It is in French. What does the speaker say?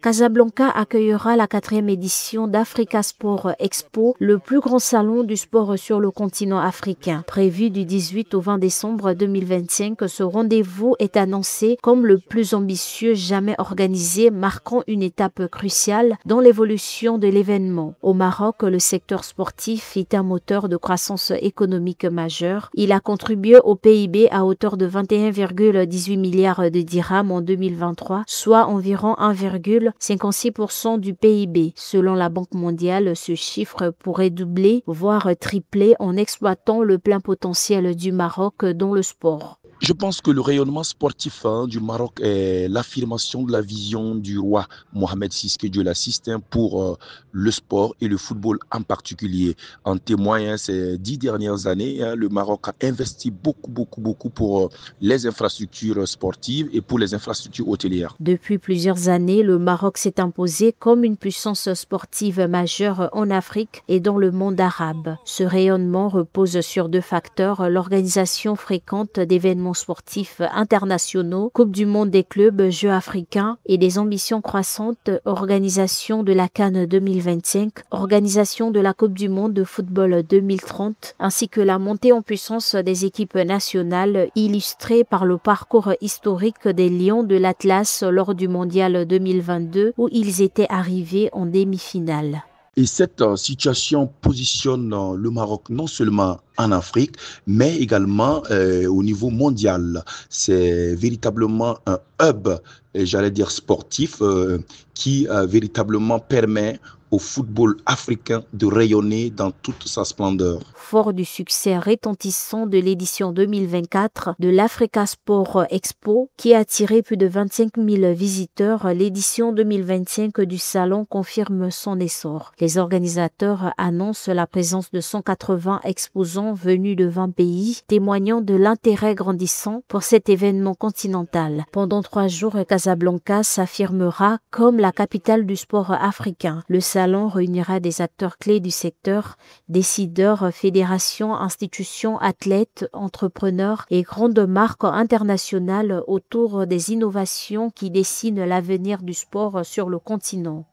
Casablanca accueillera la 4e édition d'Africa Sport Expo, le plus grand salon du sport sur le continent africain. Prévu du 18 au 20 décembre 2025, ce rendez-vous est annoncé comme le plus ambitieux jamais organisé, marquant une étape cruciale dans l'évolution de l'événement. Au Maroc, le secteur sportif est un moteur de croissance économique majeur. Il a contribué au PIB à hauteur de 21,18 milliards de dirhams en 2023, soit environ 1,56% du PIB. Selon la Banque mondiale, ce chiffre pourrait doubler, voire tripler en exploitant le plein potentiel du Maroc dans le sport. Je pense que le rayonnement sportif du Maroc est l'affirmation de la vision du roi Mohamed VI, que Dieu l'assiste, pour le sport et le football en particulier. En témoigne, ces 10 dernières années, le Maroc a investi beaucoup pour les infrastructures sportives et pour les infrastructures hôtelières. Depuis plusieurs années, le Maroc s'est imposé comme une puissance sportive majeure en Afrique et dans le monde arabe. Ce rayonnement repose sur 2 facteurs: l'organisation fréquente d'événements sportifs internationaux, Coupe du monde des clubs, Jeux africains, et des ambitions croissantes, organisation de la CAN 2025, organisation de la Coupe du monde de football 2030, ainsi que la montée en puissance des équipes nationales, illustrée par le parcours historique des Lions de l'Atlas lors du mondial 2022, où ils étaient arrivés en demi-finale. Et cette situation positionne le Maroc non seulement en Afrique, mais également au niveau mondial. C'est véritablement un hub, j'allais dire sportif, qui véritablement permet au football africain de rayonner dans toute sa splendeur. Fort du succès retentissant de l'édition 2024 de l'Africa Sport Expo, qui a attiré plus de 25 000 visiteurs, l'édition 2025 du salon confirme son essor. Les organisateurs annoncent la présence de 180 exposants venus de 20 pays, témoignant de l'intérêt grandissant pour cet événement continental. Pendant 3 jours, Casablanca s'affirmera comme la capitale du sport africain. Le salon réunira des acteurs clés du secteur, décideurs, fédérations, institutions, athlètes, entrepreneurs et grandes marques internationales autour des innovations qui dessinent l'avenir du sport sur le continent.